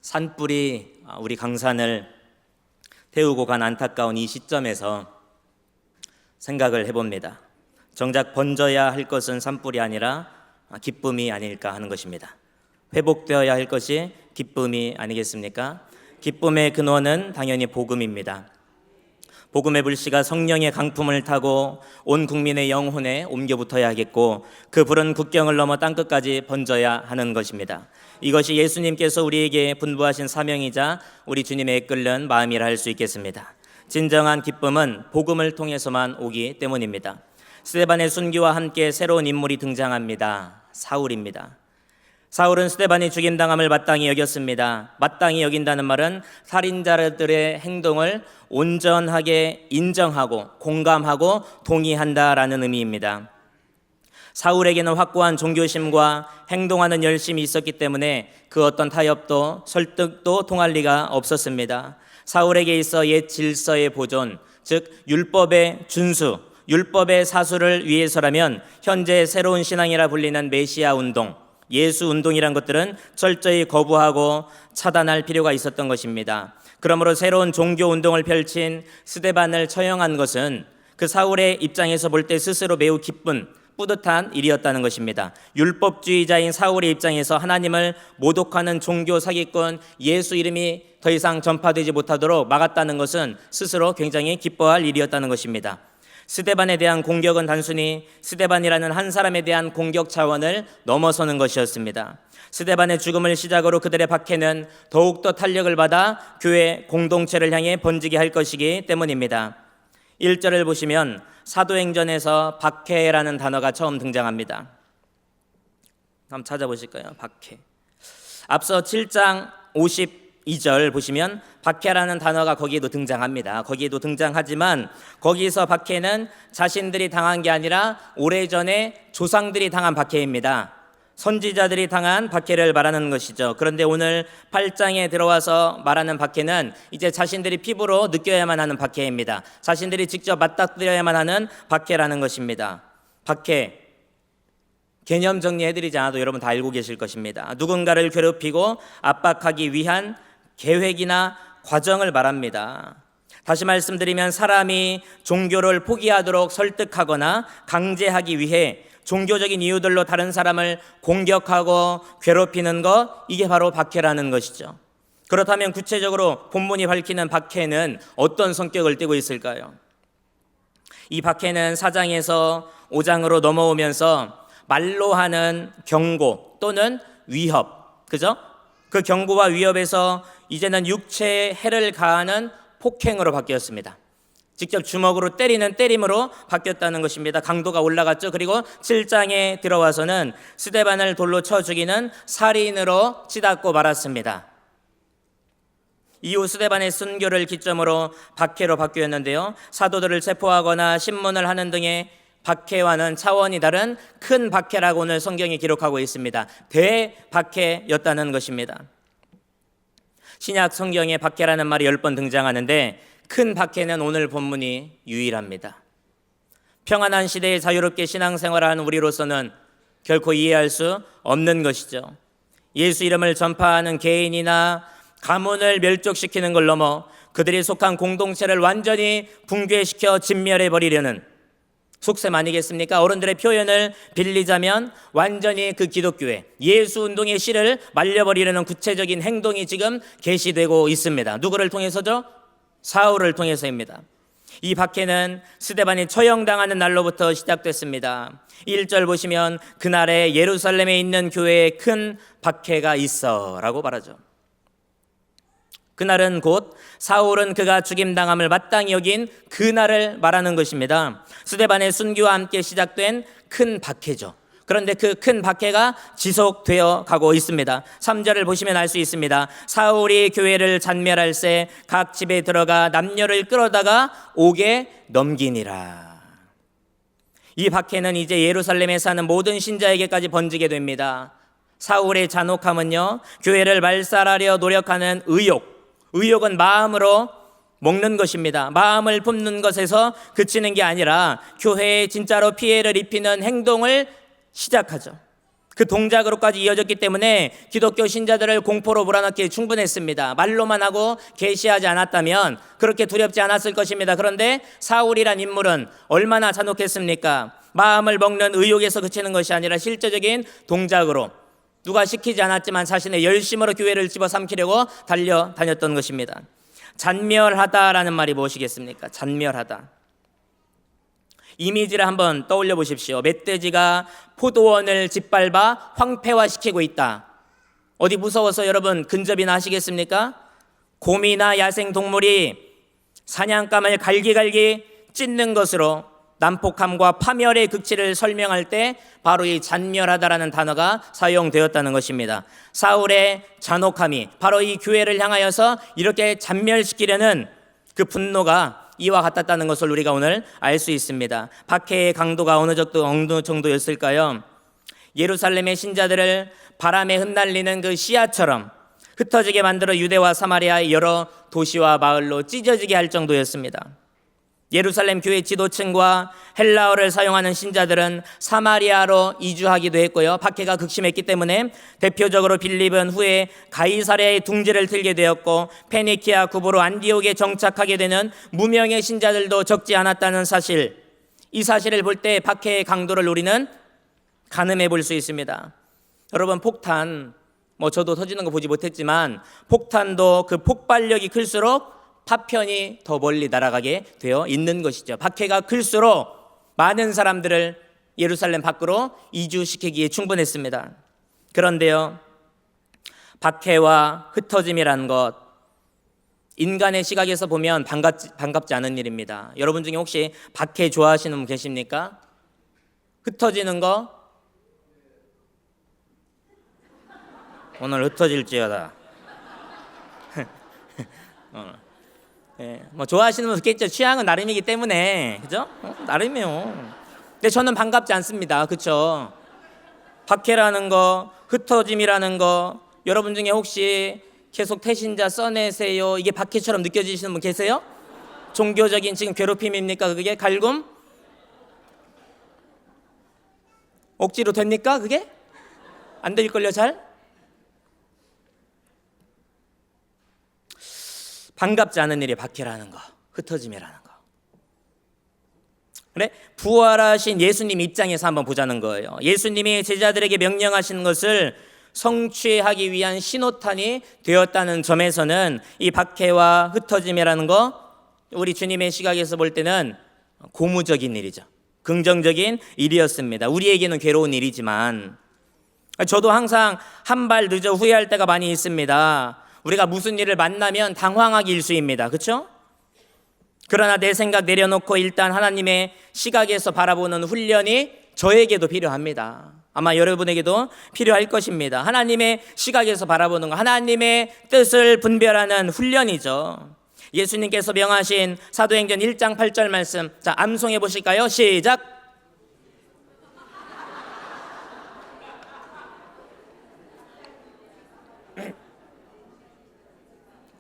산불이 우리 강산을 태우고 간 안타까운 이 시점에서 생각을 해봅니다. 정작 번져야 할 것은 산불이 아니라 기쁨이 아닐까 하는 것입니다. 회복되어야 할 것이 기쁨이 아니겠습니까? 기쁨의 근원은 당연히 복음입니다. 복음의 불씨가 성령의 강품을 타고 온 국민의 영혼에 옮겨 붙어야 하겠고, 그 불은 국경을 넘어 땅끝까지 번져야 하는 것입니다. 이것이 예수님께서 우리에게 분부하신 사명이자 우리 주님의 이끌는 마음이라 할 수 있겠습니다. 진정한 기쁨은 복음을 통해서만 오기 때문입니다. 스데반의 순교와 함께 새로운 인물이 등장합니다. 사울입니다. 사울은 스데반이 죽임당함을 마땅히 여겼습니다. 마땅히 여긴다는 말은 살인자들의 행동을 온전하게 인정하고 공감하고 동의한다라는 의미입니다. 사울에게는 확고한 종교심과 행동하는 열심이 있었기 때문에 그 어떤 타협도 설득도 통할 리가 없었습니다. 사울에게 있어 옛 질서의 보존, 즉 율법의 준수, 율법의 사수를 위해서라면 현재 새로운 신앙이라 불리는 메시아 운동, 예수 운동이란 것들은 철저히 거부하고 차단할 필요가 있었던 것입니다. 그러므로 새로운 종교 운동을 펼친 스데반을 처형한 것은 그 사울의 입장에서 볼 때 스스로 매우 기쁜 뿌듯한 일이었다는 것입니다. 율법주의자인 사울의 입장에서 하나님을 모독하는 종교 사기꾼 예수 이름이 더 이상 전파되지 못하도록 막았다는 것은 스스로 굉장히 기뻐할 일이었다는 것입니다. 스데반에 대한 공격은 단순히 스데반이라는 한 사람에 대한 공격 차원을 넘어서는 것이었습니다. 스데반의 죽음을 시작으로 그들의 박해는 더욱더 탄력을 받아 교회 공동체를 향해 번지게 할 것이기 때문입니다. 1절을 보시면 사도행전에서 박해라는 단어가 처음 등장합니다. 한번 찾아보실까요? 박해. 앞서 7장 52절 보시면 박해라는 단어가 거기에도 등장합니다. 거기에도 등장하지만 거기서 박해는 자신들이 당한 게 아니라 오래전에 조상들이 당한 박해입니다. 선지자들이 당한 박해를 말하는 것이죠. 그런데 오늘 8장에 들어와서 말하는 박해는 이제 자신들이 피부로 느껴야만 하는 박해입니다. 자신들이 직접 맞닥뜨려야만 하는 박해라는 것입니다. 박해, 개념 정리해드리지 않아도 여러분 다 알고 계실 것입니다. 누군가를 괴롭히고 압박하기 위한 계획이나 과정을 말합니다. 다시 말씀드리면 사람이 종교를 포기하도록 설득하거나 강제하기 위해 종교적인 이유들로 다른 사람을 공격하고 괴롭히는 것, 이게 바로 박해라는 것이죠. 그렇다면 구체적으로 본문이 밝히는 박해는 어떤 성격을 띠고 있을까요? 이 박해는 4장에서 5장으로 넘어오면서 말로 하는 경고 또는 위협, 그죠? 그 경고와 위협에서 이제는 육체에 해를 가하는 폭행으로 바뀌었습니다. 직접 주먹으로 때리는 때림으로 바뀌었다는 것입니다. 강도가 올라갔죠. 그리고 7장에 들어와서는 스데반을 돌로 쳐 죽이는 살인으로 치닫고 말았습니다. 이후 스데반의 순교를 기점으로 박해로 바뀌었는데요, 사도들을 체포하거나 신문을 하는 등의 박해와는 차원이 다른 큰 박해라고 오늘 성경이 기록하고 있습니다. 대박해였다는 것입니다. 신약 성경에 박해라는 말이 10번 등장하는데 큰 박해는 오늘 본문이 유일합니다. 평안한 시대에 자유롭게 신앙생활하는 우리로서는 결코 이해할 수 없는 것이죠. 예수 이름을 전파하는 개인이나 가문을 멸족시키는 걸 넘어 그들이 속한 공동체를 완전히 붕괴시켜 진멸해버리려는 속셈 아니겠습니까? 어른들의 표현을 빌리자면 완전히 그 기독교회 예수 운동의 씨를 말려버리려는 구체적인 행동이 지금 계시되고 있습니다. 누구를 통해서죠? 사울을 통해서입니다. 이 박해는 스데반이 처형당하는 날로부터 시작됐습니다. 1절 보시면 그날에 예루살렘에 있는 교회에 큰 박해가 있어 라고 말하죠. 그날은 곧 사울은 그가 죽임당함을 마땅히 여긴 그날을 말하는 것입니다. 스데반의 순교와 함께 시작된 큰 박해죠. 그런데 그 큰 박해가 지속되어 가고 있습니다. 3절을 보시면 알 수 있습니다. 사울이 교회를 잔멸할새 각 집에 들어가 남녀를 끌어다가 옥에 넘기니라. 이 박해는 이제 예루살렘에 사는 모든 신자에게까지 번지게 됩니다. 사울의 잔혹함은요, 교회를 말살하려 노력하는 의욕은 마음으로 먹는 것입니다. 마음을 품는 것에서 그치는 게 아니라 교회에 진짜로 피해를 입히는 행동을 시작하죠. 그 동작으로까지 이어졌기 때문에 기독교 신자들을 공포로 몰아넣기에 충분했습니다. 말로만 하고 계시하지 않았다면 그렇게 두렵지 않았을 것입니다. 그런데 사울이란 인물은 얼마나 잔혹했습니까? 마음을 먹는 의욕에서 그치는 것이 아니라 실제적인 동작으로, 누가 시키지 않았지만 자신의 열심으로 교회를 집어삼키려고 달려다녔던 것입니다. 잔멸하다라는 말이 무엇이겠습니까? 잔멸하다. 이미지를 한번 떠올려 보십시오. 멧돼지가 포도원을 짓밟아 황폐화시키고 있다. 어디 무서워서 여러분 근접이나 하시겠습니까? 곰이나 야생동물이 사냥감을 갈기갈기 찢는 것으로 난폭함과 파멸의 극치를 설명할 때 바로 이 잔멸하다라는 단어가 사용되었다는 것입니다. 사울의 잔혹함이 바로 이 교회를 향하여서 이렇게 잔멸시키려는 그 분노가 이와 같았다는 것을 우리가 오늘 알 수 있습니다. 박해의 강도가 어느 정도였을까요? 예루살렘의 신자들을 바람에 흩날리는 그 씨앗처럼 흩어지게 만들어 유대와 사마리아의 여러 도시와 마을로 찢어지게 할 정도였습니다. 예루살렘 교회 지도층과 헬라어를 사용하는 신자들은 사마리아로 이주하기도 했고요. 박해가 극심했기 때문에 대표적으로 빌립은 후에 가이사랴의 둥지를 틀게 되었고, 페니키아, 구브로, 안디옥에 정착하게 되는 무명의 신자들도 적지 않았다는 사실, 이 사실을 볼 때 박해의 강도를 우리는 가늠해 볼 수 있습니다. 여러분, 폭탄, 저도 터지는 거 보지 못했지만 폭탄도 그 폭발력이 클수록 파편이 더 멀리 날아가게 되어 있는 것이죠. 박해가 클수록 많은 사람들을 예루살렘 밖으로 이주시키기에 충분했습니다. 그런데요, 박해와 흩어짐이라는 것, 인간의 시각에서 보면 반갑지 않은 일입니다. 여러분 중에 혹시 박해 좋아하시는 분 계십니까? 흩어지는 거? 오늘 흩어질지어다. 좋아하시는 분 있겠죠. 취향은 나름이기 때문에, 그죠? 나름이요. 근데 저는 반갑지 않습니다. 그렇죠? 박해라는 거, 흩어짐이라는 거, 여러분 중에 혹시 계속 태신자 써내세요, 이게 박해처럼 느껴지시는 분 계세요? 종교적인 지금 괴롭힘입니까? 그게 갈굼? 억지로 됩니까? 그게? 안 될걸요, 잘? 반갑지 않은 일이 박해라는 거, 흩어짐이라는 거. 그래? 부활하신 예수님 입장에서 한번 보자는 거예요. 예수님이 제자들에게 명령하시는 것을 성취하기 위한 신호탄이 되었다는 점에서는 이 박해와 흩어짐이라는 거, 우리 주님의 시각에서 볼 때는 고무적인 일이죠. 긍정적인 일이었습니다. 우리에게는 괴로운 일이지만, 저도 항상 한 발 늦어 후회할 때가 많이 있습니다. 우리가 무슨 일을 만나면 당황하기 일쑤입니다. 그렇죠? 그러나 내 생각 내려놓고 일단 하나님의 시각에서 바라보는 훈련이 저에게도 필요합니다. 아마 여러분에게도 필요할 것입니다. 하나님의 시각에서 바라보는 거, 하나님의 뜻을 분별하는 훈련이죠. 예수님께서 명하신 사도행전 1장 8절 말씀, 자, 암송해 보실까요? 시작.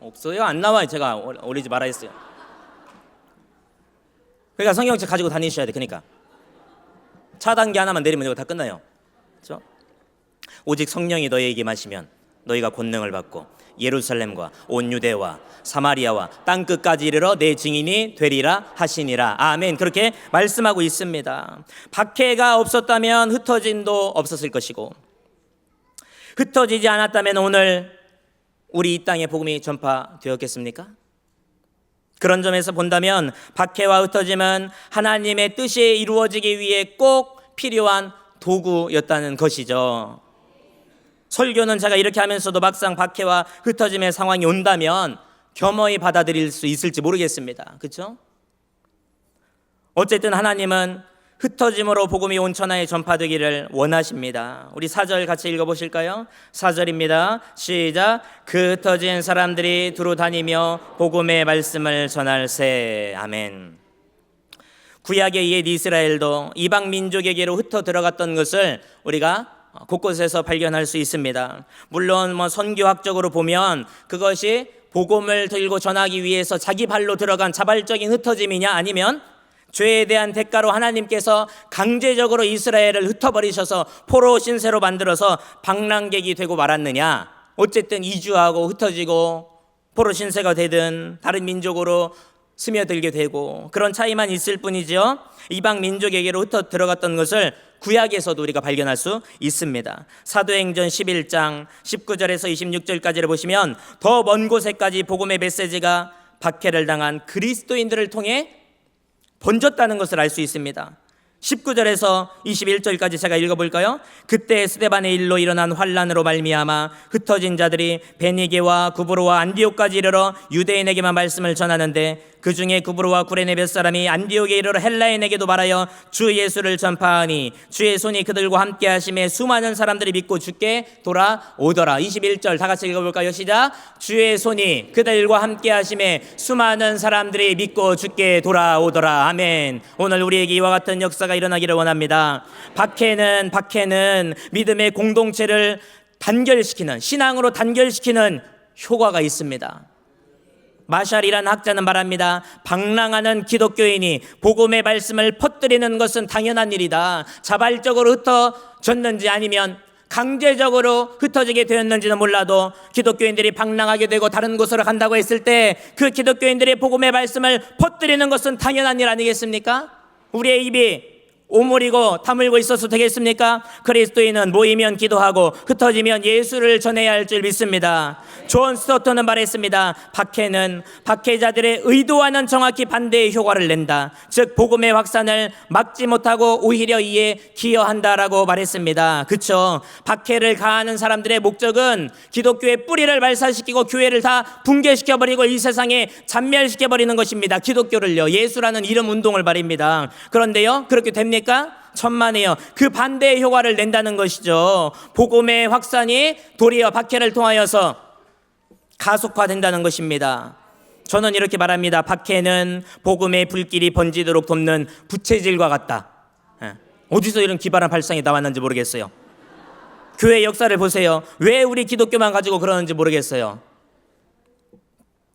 없어요? 안 나와요. 제가 올리지 말아 했어요. 그러니까 성경책 가지고 다니셔야 돼. 그러니까 차단기 하나만 내리면 이거 다 끝나요. 그렇죠? 오직 성령이 너희에게 마시면 너희가 권능을 받고 예루살렘과 온 유대와 사마리아와 땅끝까지 이르러 내 증인이 되리라 하시니라. 아멘. 그렇게 말씀하고 있습니다. 박해가 없었다면 흩어짐도 없었을 것이고, 흩어지지 않았다면 오늘 우리 이 땅에 복음이 전파되었겠습니까? 그런 점에서 본다면 박해와 흩어짐은 하나님의 뜻이 이루어지기 위해 꼭 필요한 도구였다는 것이죠. 설교는 제가 이렇게 하면서도 막상 박해와 흩어짐의 상황이 온다면 겸허히 받아들일 수 있을지 모르겠습니다. 그렇죠? 어쨌든 하나님은 흩어짐으로 복음이 온 천하에 전파되기를 원하십니다. 우리 4절 같이 읽어보실까요? 4절입니다. 시작. 그 흩어진 사람들이 두루 다니며 복음의 말씀을 전할세. 아멘. 구약의 옛 이스라엘도 이방 민족에게로 흩어 들어갔던 것을 우리가 곳곳에서 발견할 수 있습니다. 물론 선교학적으로 보면 그것이 복음을 들고 전하기 위해서 자기 발로 들어간 자발적인 흩어짐이냐, 아니면 죄에 대한 대가로 하나님께서 강제적으로 이스라엘을 흩어버리셔서 포로 신세로 만들어서 방랑객이 되고 말았느냐? 어쨌든 이주하고 흩어지고 포로 신세가 되든 다른 민족으로 스며들게 되고 그런 차이만 있을 뿐이죠. 이방 민족에게로 흩어 들어갔던 것을 구약에서도 우리가 발견할 수 있습니다. 사도행전 11장 19절에서 26절까지를 보시면 더 먼 곳에까지 복음의 메시지가 박해를 당한 그리스도인들을 통해 번졌다는 것을 알 수 있습니다. 19절에서 21절까지 제가 읽어볼까요? 그때 스데반의 일로 일어난 환란으로 말미암아 흩어진 자들이 베니게와 구브로와 안디옥까지 이르러 유대인에게만 말씀을 전하는데 그 중에 구브로와 구레네 몇 사람이 안디옥에 이르러 헬라인에게도 말하여 주 예수를 전파하니 주의 손이 그들과 함께 하심에 수많은 사람들이 믿고 주께 돌아오더라. 21절 다 같이 읽어볼까요? 시작. 주의 손이 그들과 함께 하심에 수많은 사람들이 믿고 주께 돌아오더라. 아멘. 오늘 우리에게 이와 같은 역사가 일어나기를 원합니다. 박해는 믿음의 공동체를 단결시키는, 신앙으로 단결시키는 효과가 있습니다. 마샬이라는 학자는 말합니다. 방랑하는 기독교인이 복음의 말씀을 퍼뜨리는 것은 당연한 일이다. 자발적으로 흩어졌는지 아니면 강제적으로 흩어지게 되었는지는 몰라도 기독교인들이 방랑하게 되고 다른 곳으로 간다고 했을 때 그 기독교인들이 복음의 말씀을 퍼뜨리는 것은 당연한 일 아니겠습니까? 우리의 입이 오물이고 다물고 있어서 되겠습니까? 그리스도인은 모이면 기도하고 흩어지면 예수를 전해야 할 줄 믿습니다. 존 스토트는 말했습니다. 박해는 박해자들의 의도와는 정확히 반대의 효과를 낸다. 즉 복음의 확산을 막지 못하고 오히려 이에 기여한다라고 말했습니다. 그렇죠? 박해를 가하는 사람들의 목적은 기독교의 뿌리를 말살시키고 교회를 다 붕괴시켜버리고 이 세상에 잔멸시켜버리는 것입니다. 기독교를요, 예수라는 이름 운동을 말입니다. 그런데요, 그렇게 됩니까? 천만에요. 그 반대의 효과를 낸다는 것이죠. 복음의 확산이 도리어 박해를 통하여서 가속화된다는 것입니다. 저는 이렇게 말합니다. 박해는 복음의 불길이 번지도록 돕는 부채질과 같다. 어디서 이런 기발한 발상이 나왔는지 모르겠어요. 교회 역사를 보세요. 왜 우리 기독교만 가지고 그러는지 모르겠어요.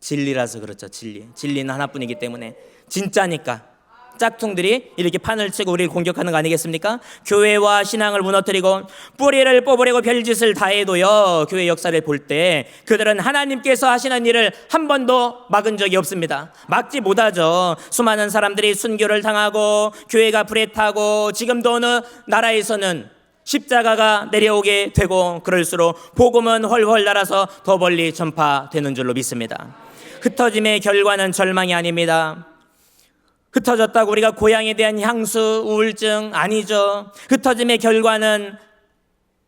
진리라서 그렇죠. 진리는 하나뿐이기 때문에. 진짜니까 짝퉁들이 이렇게 판을 치고 우리를 공격하는 거 아니겠습니까? 교회와 신앙을 무너뜨리고 뿌리를 뽑으려고 별짓을 다 해도요, 교회 역사를 볼 때 그들은 하나님께서 하시는 일을 한 번도 막은 적이 없습니다. 막지 못하죠. 수많은 사람들이 순교를 당하고 교회가 불에 타고 지금도 어느 나라에서는 십자가가 내려오게 되고 그럴수록 복음은 훨훨 날아서 더 멀리 전파되는 줄로 믿습니다. 흩어짐의 결과는 절망이 아닙니다. 흩어졌다고 우리가 고향에 대한 향수, 우울증 아니죠. 흩어짐의 결과는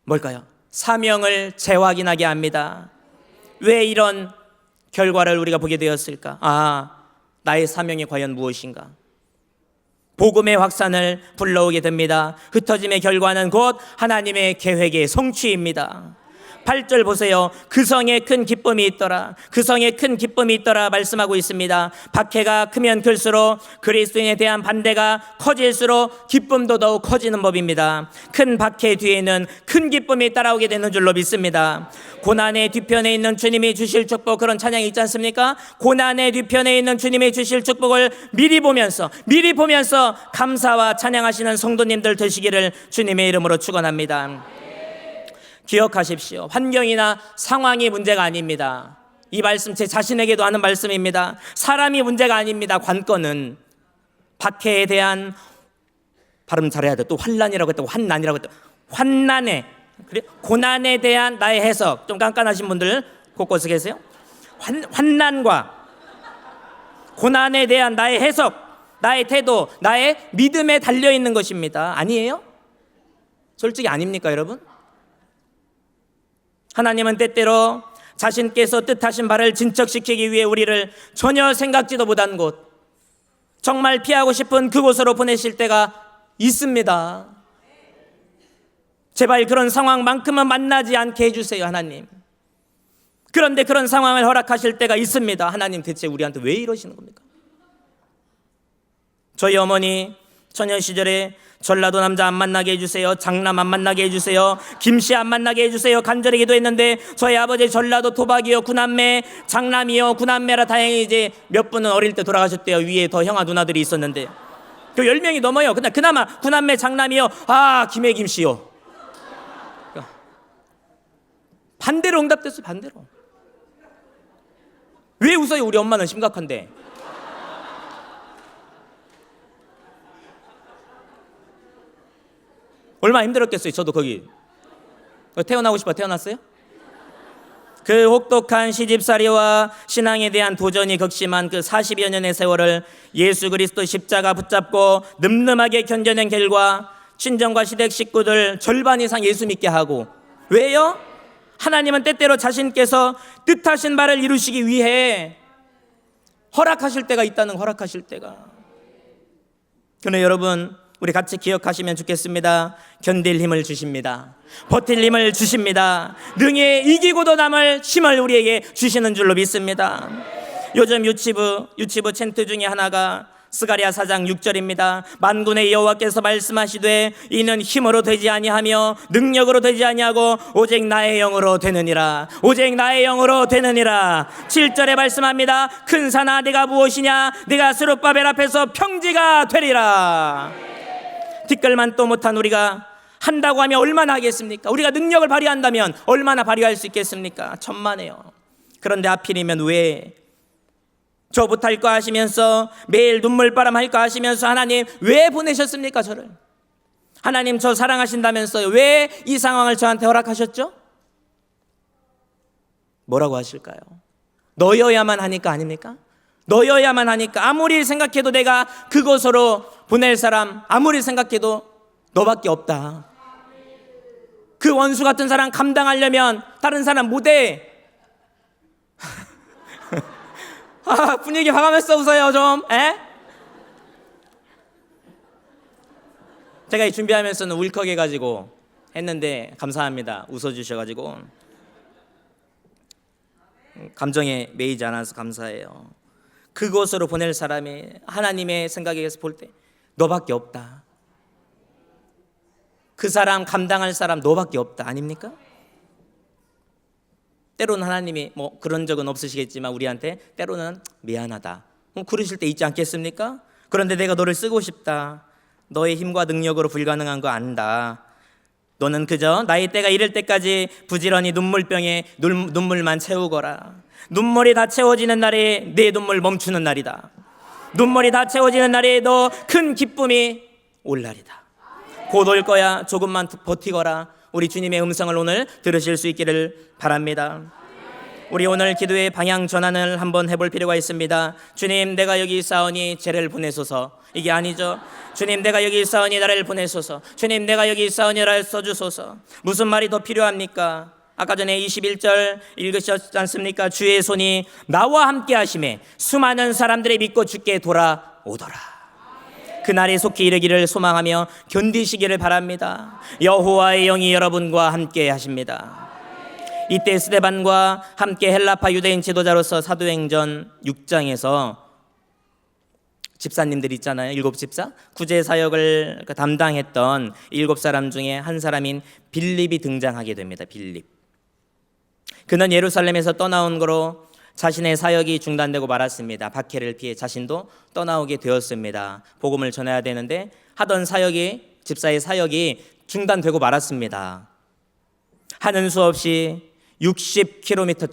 뭘까요? 사명을 재확인하게 합니다. 왜 이런 결과를 우리가 보게 되었을까? 나의 사명이 과연 무엇인가? 복음의 확산을 불러오게 됩니다. 흩어짐의 결과는 곧 하나님의 계획의 성취입니다. 8절 보세요. 그 성에 큰 기쁨이 있더라. 그 성에 큰 기쁨이 있더라 말씀하고 있습니다. 박해가 크면 클수록 그리스도인에 대한 반대가 커질수록 기쁨도 더욱 커지는 법입니다. 큰 박해 뒤에는 큰 기쁨이 따라오게 되는 줄로 믿습니다. 고난의 뒤편에 있는 주님이 주실 축복, 그런 찬양이 있지 않습니까? 고난의 뒤편에 있는 주님이 주실 축복을 미리 보면서 감사와 찬양하시는 성도님들 되시기를 주님의 이름으로 축원합니다. 기억하십시오. 환경이나 상황이 문제가 아닙니다. 이 말씀 제 자신에게도 하는 말씀입니다. 사람이 문제가 아닙니다. 관건은 박해에 대한, 발음 잘해야 돼. 또 환란이라고 했다고 환난이라고 했다고. 환난에, 그래? 고난에 대한 나의 해석. 좀 깐깐하신 분들 곳곳에 계세요. 환난과 고난에 대한 나의 해석, 나의 태도, 나의 믿음에 달려있는 것입니다. 아니에요? 솔직히 아닙니까 여러분? 하나님은 때때로 자신께서 뜻하신 바를 진척시키기 위해 우리를 전혀 생각지도 못한 곳, 정말 피하고 싶은 그곳으로 보내실 때가 있습니다. 제발 그런 상황만큼은 만나지 않게 해주세요 하나님. 그런데 그런 상황을 허락하실 때가 있습니다. 하나님 대체 우리한테 왜 이러시는 겁니까? 저희 어머니 처녀 시절에 전라도 남자 안 만나게 해주세요, 장남 안 만나게 해주세요, 김씨 안 만나게 해주세요 간절히 기도했는데 저희 아버지 전라도 토박이요, 구남매, 장남이요, 구남매라 다행히 이제 몇 분은 어릴 때 돌아가셨대요. 위에 더 형아 누나들이 있었는데 그 10명이 넘어요. 근데 그나마 구남매 장남이요. 아, 김혜김 씨요. 반대로 응답됐어요. 반대로. 왜 웃어요? 우리 엄마는 심각한데. 얼마나 힘들었겠어요. 저도 거기 태어나고 싶어 태어났어요? 그 혹독한 시집살이와 신앙에 대한 도전이 극심한 그 40여 년의 세월을 예수 그리스도 십자가 붙잡고 늠름하게 견뎌낸 결과 친정과 시댁 식구들 절반 이상 예수 믿게 하고, 왜요? 하나님은 때때로 자신께서 뜻하신 바를 이루시기 위해 허락하실 때가 있다는, 허락하실 때가. 그러나 여러분, 우리 같이 기억하시면 좋겠습니다. 견딜 힘을 주십니다. 버틸 힘을 주십니다. 능히 이기고도 남을 힘을 우리에게 주시는 줄로 믿습니다. 요즘 유치부 챈트 중에 하나가 스가랴 4장 6절입니다. 만군의 여호와께서 말씀하시되 이는 힘으로 되지 아니하며 능력으로 되지 아니하고 오직 나의 영으로 되느니라. 오직 나의 영으로 되느니라. 7절에 말씀합니다. 큰 산아 네가 무엇이냐? 네가 스룹바벨 앞에서 평지가 되리라. 티끌만도 못한 우리가 한다고 하면 얼마나 하겠습니까? 우리가 능력을 발휘한다면 얼마나 발휘할 수 있겠습니까? 천만에요. 그런데 하필이면 왜 저 못할까 하시면서 매일 눈물바람 할까 하시면서 하나님 왜 보내셨습니까? 저를. 하나님 저 사랑하신다면서요. 왜 이 상황을 저한테 허락하셨죠? 뭐라고 하실까요? 너여야만 하니까 아닙니까? 너여야만 하니까. 아무리 생각해도 내가 그곳으로 보낼 사람, 아무리 생각해도 너밖에 없다. 그 원수 같은 사람 감당하려면 다른 사람 못해. 아, 분위기 화가면서 웃어요 좀. 에? 제가 준비하면서는 울컥해가지고 했는데 감사합니다. 웃어주셔가지고 감정에 매이지 않아서 감사해요. 그곳으로 보낼 사람이 하나님의 생각에서 볼 때 너밖에 없다. 그 사람 감당할 사람 너밖에 없다. 아닙니까? 때로는 하나님이 뭐 그런 적은 없으시겠지만 우리한테 때로는 미안하다 그러실 때 있지 않겠습니까? 그런데 내가 너를 쓰고 싶다. 너의 힘과 능력으로 불가능한 거 안다. 너는 그저 나의 때가 이를 때까지 부지런히 눈물병에 눈물만 채우거라. 눈물이 다 채워지는 날에 내 눈물 멈추는 날이다. 눈물이 다 채워지는 날에 너 큰 기쁨이 올 날이다. 곧 올 거야. 조금만 버티거라. 우리 주님의 음성을 오늘 들으실 수 있기를 바랍니다. 우리 오늘 기도의 방향 전환을 한번 해볼 필요가 있습니다. 주님, 내가 여기 있사오니 쟤를 보내소서. 이게 아니죠. 주님, 내가 여기 있사오니 나를 보내소서. 주님, 내가 여기 있사오니 나를 써주소서. 무슨 말이 더 필요합니까? 아까 전에 21절 읽으셨지 않습니까? 주의 손이 나와 함께 하심에 수많은 사람들이 믿고 주께 돌아오더라. 그날이 속히 이르기를 소망하며 견디시기를 바랍니다. 여호와의 영이 여러분과 함께 하십니다. 이때 스데반과 함께 헬라파 유대인 지도자로서 사도행전 6장에서 집사님들 있잖아요. 7집사 구제 사역을 담당했던 7사람 중에 한 사람인 빌립이 등장하게 됩니다. 빌립. 그는 예루살렘에서 떠나온 거로 자신의 사역이 중단되고 말았습니다. 박해를 피해 자신도 떠나오게 되었습니다. 복음을 전해야 되는데 하던 사역이, 집사의 사역이 중단되고 말았습니다. 하는 수 없이 60km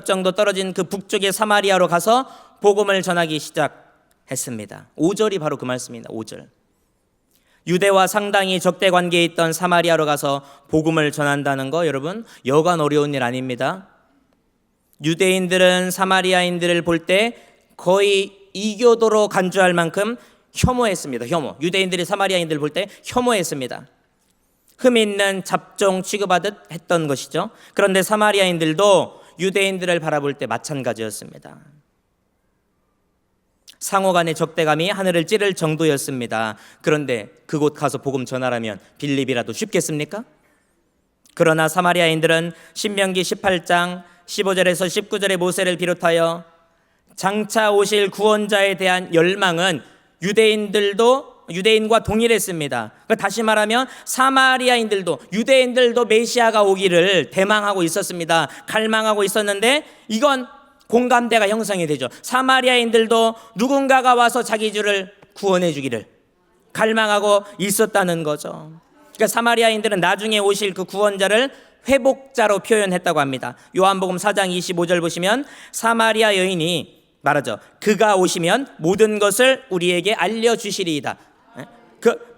정도 떨어진 그 북쪽의 사마리아로 가서 복음을 전하기 시작했습니다. 5절이 바로 그 말씀입니다. 5절. 유대와 상당히 적대 관계에 있던 사마리아로 가서 복음을 전한다는 거 여러분 여간 어려운 일 아닙니다. 유대인들은 사마리아인들을 볼 때 거의 이교도로 간주할 만큼 혐오했습니다. 혐오. 유대인들이 사마리아인들을 볼 때 혐오했습니다. 흠 있는 잡종 취급하듯 했던 것이죠. 그런데 사마리아인들도 유대인들을 바라볼 때 마찬가지였습니다. 상호 간의 적대감이 하늘을 찌를 정도였습니다. 그런데 그곳 가서 복음 전하라면 빌립이라도 쉽겠습니까? 그러나 사마리아인들은 신명기 18장 15절에서 19절의 모세를 비롯하여 장차 오실 구원자에 대한 열망은 유대인과 동일했습니다. 다시 말하면 사마리아인들도 유대인들도 메시아가 오기를 대망하고 있었습니다. 갈망하고 있었는데 이건 공감대가 형성이 되죠. 사마리아인들도 누군가가 와서 자기 주를 구원해 주기를 갈망하고 있었다는 거죠. 그러니까 사마리아인들은 나중에 오실 그 구원자를 회복자로 표현했다고 합니다. 요한복음 4장 25절 보시면 사마리아 여인이 말하죠. 그가 오시면 모든 것을 우리에게 알려주시리이다.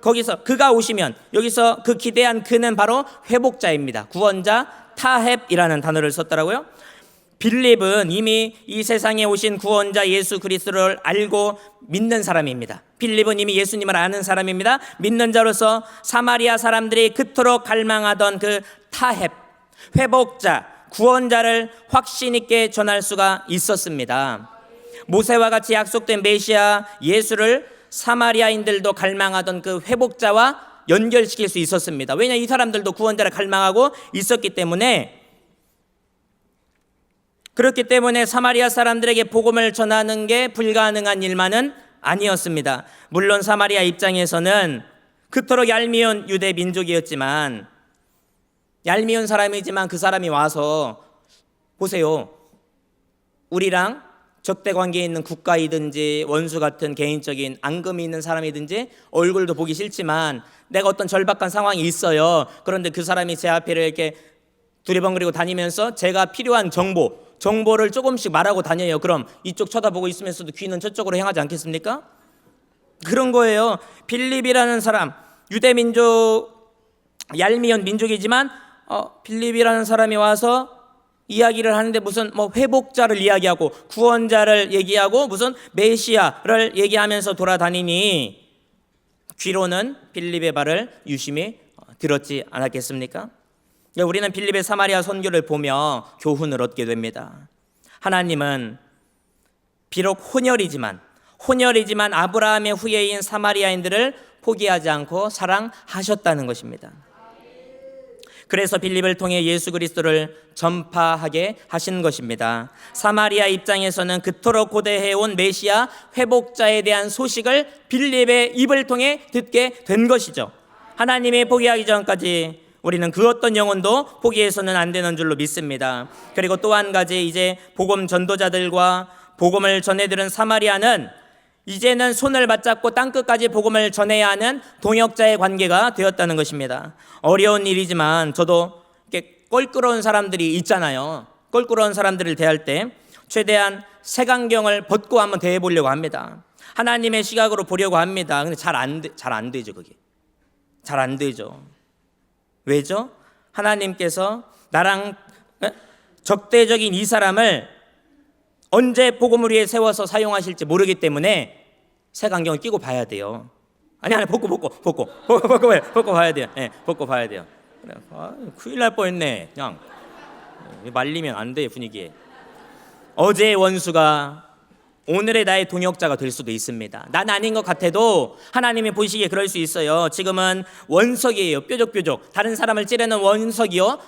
거기서 그가 오시면, 여기서 그 기대한 그는 바로 회복자입니다. 구원자, 타헵이라는 단어를 썼더라고요. 빌립은 이미 이 세상에 오신 구원자 예수 그리스도를 알고 믿는 사람입니다. 빌립은 이미 예수님을 아는 사람입니다. 믿는 자로서 사마리아 사람들이 그토록 갈망하던 그 타헵, 회복자, 구원자를 확신 있게 전할 수가 있었습니다. 모세와 같이 약속된 메시아 예수를 사마리아인들도 갈망하던 그 회복자와 연결시킬 수 있었습니다. 왜냐, 이 사람들도 구원자를 갈망하고 있었기 때문에. 그렇기 때문에 사마리아 사람들에게 복음을 전하는 게 불가능한 일만은 아니었습니다. 물론 사마리아 입장에서는 그토록 얄미운 유대 민족이었지만, 얄미운 사람이지만 그 사람이 와서 보세요, 우리랑 적대 관계에 있는 국가이든지 원수 같은 개인적인 앙금이 있는 사람이든지 얼굴도 보기 싫지만 내가 어떤 절박한 상황이 있어요. 그런데 그 사람이 제 앞에 이렇게 두리번거리고 다니면서 제가 필요한 정보를 조금씩 말하고 다녀요. 그럼 이쪽 쳐다보고 있으면서도 귀는 저쪽으로 향하지 않겠습니까? 그런 거예요. 빌립이라는 사람, 유대민족, 얄미운 민족이지만 빌립이라는 사람이 와서 이야기를 하는데 무슨 회복자를 이야기하고 구원자를 얘기하고 무슨 메시아를 얘기하면서 돌아다니니 귀로는 빌립의 말을 유심히 들었지 않았겠습니까? 우리는 빌립의 사마리아 선교를 보며 교훈을 얻게 됩니다. 하나님은 비록 혼혈이지만 아브라함의 후예인 사마리아인들을 포기하지 않고 사랑하셨다는 것입니다. 그래서 빌립을 통해 예수 그리스도를 전파하게 하신 것입니다. 사마리아 입장에서는 그토록 고대해온 메시아 회복자에 대한 소식을 빌립의 입을 통해 듣게 된 것이죠. 하나님이 포기하기 전까지 우리는 그 어떤 영혼도 포기해서는 안 되는 줄로 믿습니다. 그리고 또 한 가지, 이제 복음 전도자들과 복음을 전해들은 사마리아는 이제는 손을 맞잡고 땅끝까지 복음을 전해야 하는 동역자의 관계가 되었다는 것입니다. 어려운 일이지만 저도 이렇게 껄끄러운 사람들이 있잖아요. 껄끄러운 사람들을 대할 때 최대한 색안경을 벗고 한번 대해 보려고 합니다. 하나님의 시각으로 보려고 합니다. 근데 잘 안 되죠. 그게 잘 안 되죠. 왜죠? 하나님께서 나랑 적대적인 이 사람을 언제 복음을 위해 세워서 사용하실지 모르기 때문에 색안경을 끼고 봐야 돼요. 아니 벗고 봐야 돼요. 네, 벗고 봐야 돼요. 큰일 날 뻔했네. 그냥 말리면 안 돼, 분위기에. 어제의 원수가 오늘의 나의 동역자가 될 수도 있습니다. 난 아닌 것 같아도 하나님이 보시기에 그럴 수 있어요. 지금은 원석이에요. 뾰족뾰족 다른 사람을 찌르는 원석이요,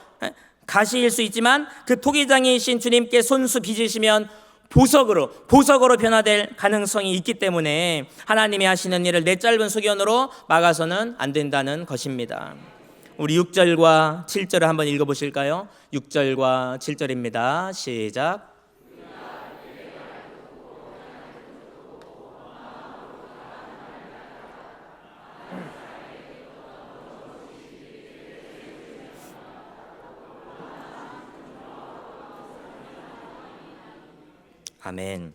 가시일 수 있지만 그 토기장이신 주님께 손수 빚으시면 보석으로 변화될 가능성이 있기 때문에 하나님이 하시는 일을 내 짧은 소견으로 막아서는 안 된다는 것입니다. 우리 6절과 7절을 한번 읽어보실까요? 6절과 7절입니다. 시작. 아멘.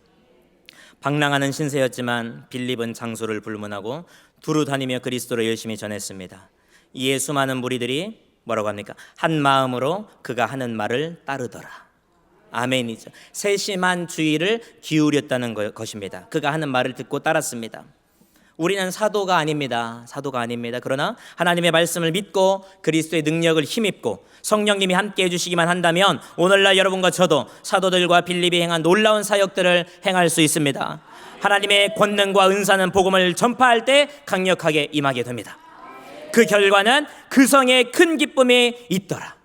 방랑하는 신세였지만 빌립은 장소를 불문하고 두루 다니며 그리스도를 열심히 전했습니다. 이에 수많은 무리들이 뭐라고 합니까? 한 마음으로 그가 하는 말을 따르더라. 아멘이죠. 세심한 주의를 기울였다는 것입니다. 그가 하는 말을 듣고 따랐습니다. 우리는 사도가 아닙니다. 그러나 하나님의 말씀을 믿고 그리스도의 능력을 힘입고 성령님이 함께 해주시기만 한다면 오늘날 여러분과 저도 사도들과 빌립이 행한 놀라운 사역들을 행할 수 있습니다. 하나님의 권능과 은사는 복음을 전파할 때 강력하게 임하게 됩니다. 그 결과는 그 성에 큰 기쁨이 있더라.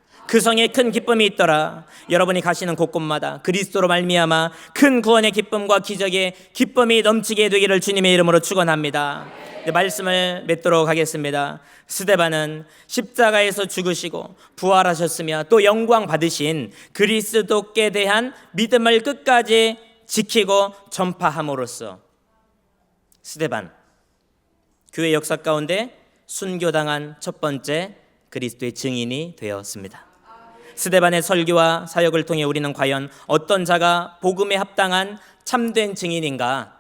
여러분이 가시는 곳곳마다 그리스도로 말미암아 큰 구원의 기쁨과 기적의 기쁨이 넘치게 되기를 주님의 이름으로 축원합니다. 말씀을 맺도록 하겠습니다. 스데반은 십자가에서 죽으시고 부활하셨으며 또 영광 받으신 그리스도께 대한 믿음을 끝까지 지키고 전파함으로써 스데반 교회 역사 가운데 순교당한 첫 번째 그리스도의 증인이 되었습니다. 스데반의 설교와 사역을 통해 우리는 과연 어떤 자가 복음에 합당한 참된 증인인가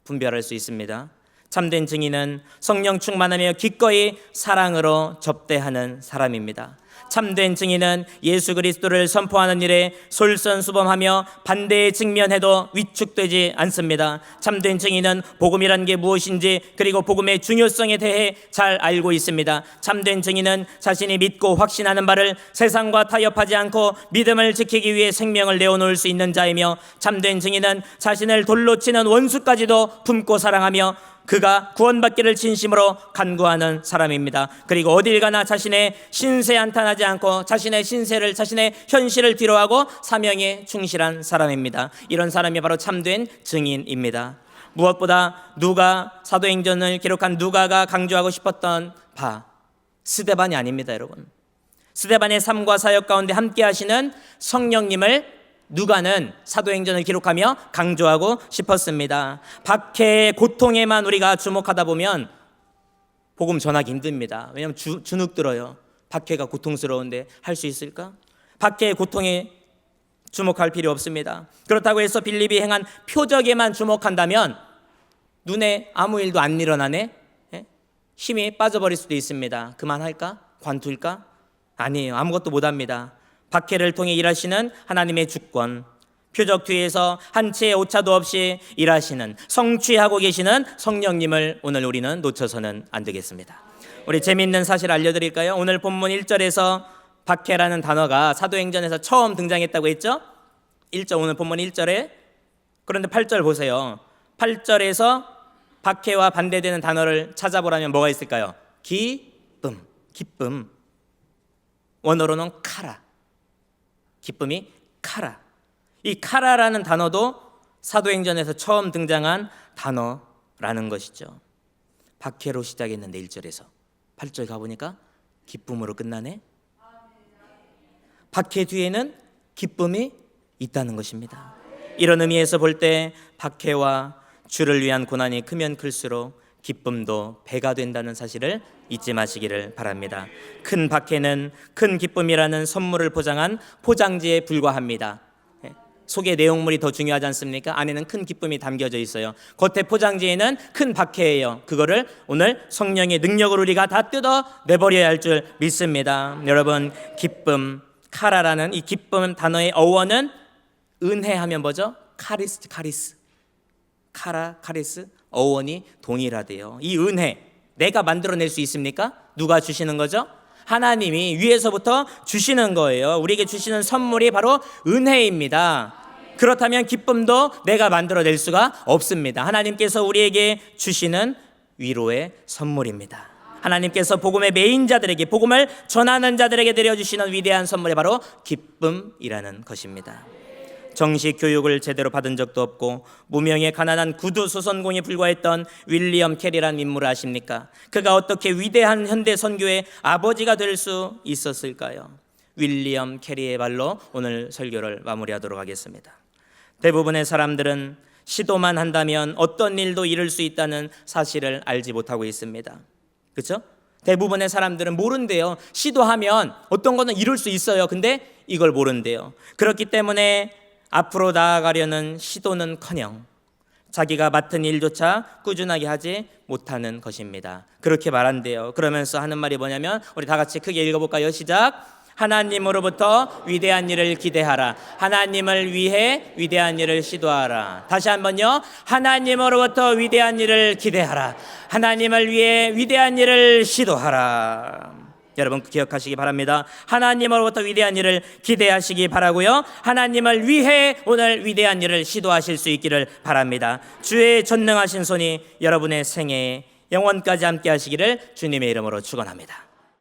분별할 수 있습니다. 참된 증인은 성령 충만하며 기꺼이 사랑으로 접대하는 사람입니다. 참된 증인은 예수 그리스도를 선포하는 일에 솔선수범하며 반대에 직면해도 위축되지 않습니다. 참된 증인은 복음이라는 게 무엇인지 그리고 복음의 중요성에 대해 잘 알고 있습니다. 참된 증인은 자신이 믿고 확신하는 바를 세상과 타협하지 않고 믿음을 지키기 위해 생명을 내어놓을 수 있는 자이며, 참된 증인은 자신을 돌로 치는 원수까지도 품고 사랑하며 그가 구원받기를 진심으로 간구하는 사람입니다. 그리고 어딜 가나 자신의 신세 한탄하지 않고 자신의 신세를, 자신의 현실을 뒤로하고 사명에 충실한 사람입니다. 이런 사람이 바로 참된 증인입니다. 무엇보다 누가, 사도행전을 기록한 누가가 강조하고 싶었던 바 스데반이 아닙니다. 여러분, 스데반의 삶과 사역 가운데 함께 하시는 성령님을 누가는 사도행전을 기록하며 강조하고 싶었습니다. 박해의 고통에만 우리가 주목하다 보면 복음 전하기 힘듭니다. 왜냐하면 주눅 들어요. 박해가 고통스러운데 할 수 있을까? 박해의 고통에 주목할 필요 없습니다. 그렇다고 해서 빌립이 행한 표적에만 주목한다면 눈에 아무 일도 안 일어나네? 힘이 빠져버릴 수도 있습니다. 그만할까? 관둘까? 아니에요. 아무것도 못합니다. 박해를 통해 일하시는 하나님의 주권, 표적 뒤에서 한 채의 오차도 없이 일하시는, 성취하고 계시는 성령님을 오늘 우리는 놓쳐서는 안 되겠습니다. 우리 재미있는 사실 알려드릴까요? 오늘 본문 1절에서 박해라는 단어가 사도행전에서 처음 등장했다고 했죠? 1절, 오늘 본문 1절에. 그런데 8절 보세요. 8절에서 박해와 반대되는 단어를 찾아보라면 뭐가 있을까요? 기쁨, 기쁨. 원어로는 카라. 기쁨이 카라. 이 카라라는 단어도 사도행전에서 처음 등장한 단어라는 것이죠. 박해로 시작했는데 1절에서 8절 가보니까 기쁨으로 끝나네. 박해 뒤에는 기쁨이 있다는 것입니다. 이런 의미에서 볼 때 박해와 주를 위한 고난이 크면 클수록 기쁨도 배가 된다는 사실을 잊지 마시기를 바랍니다. 큰 박해는 큰 기쁨이라는 선물을 포장한 포장지에 불과합니다. 속의 내용물이 더 중요하지 않습니까? 안에는 큰 기쁨이 담겨져 있어요. 겉에 포장지에는 큰 박해예요. 그거를 오늘 성령의 능력으로 우리가 다 뜯어내버려야 할 줄 믿습니다. 여러분, 기쁨, 카라라는 이 기쁨 단어의 어원은 은혜하면 뭐죠? 카리스, 카리스. 카라, 카리스, 어원이 동일하대요. 이 은혜 내가 만들어낼 수 있습니까? 누가 주시는 거죠? 하나님이 위에서부터 주시는 거예요. 우리에게 주시는 선물이 바로 은혜입니다. 그렇다면 기쁨도 내가 만들어낼 수가 없습니다. 하나님께서 우리에게 주시는 위로의 선물입니다. 하나님께서 복음의 메인자들에게, 복음을 전하는 자들에게 내려주시는 위대한 선물이 바로 기쁨이라는 것입니다. 정식 교육을 제대로 받은 적도 없고 무명의 가난한 구두 소선공에 불과했던 윌리엄 캐리라는 인물을 아십니까? 그가 어떻게 위대한 현대 선교의 아버지가 될 수 있었을까요? 윌리엄 캐리의 말로 오늘 설교를 마무리하도록 하겠습니다. 대부분의 사람들은 시도만 한다면 어떤 일도 이룰 수 있다는 사실을 알지 못하고 있습니다. 그렇죠? 대부분의 사람들은 모른대요. 시도하면 어떤 거는 이룰 수 있어요. 근데 이걸 모른대요. 그렇기 때문에 앞으로 나아가려는 시도는커녕 자기가 맡은 일조차 꾸준하게 하지 못하는 것입니다. 그렇게 말한대요. 그러면서 하는 말이 뭐냐면, 우리 다 같이 크게 읽어볼까요? 시작. 하나님으로부터 위대한 일을 기대하라. 하나님을 위해 위대한 일을 시도하라. 다시 한번요. 하나님으로부터 위대한 일을 기대하라. 하나님을 위해 위대한 일을 시도하라. 여러분 기억하시기 바랍니다. 하나님으로부터 위대한 일을 기대하시기 바라고요. 하나님을 위해 오늘 위대한 일을 시도하실 수 있기를 바랍니다. 주의 전능하신 손이 여러분의 생애에 영원까지 함께 하시기를 주님의 이름으로 축원합니다.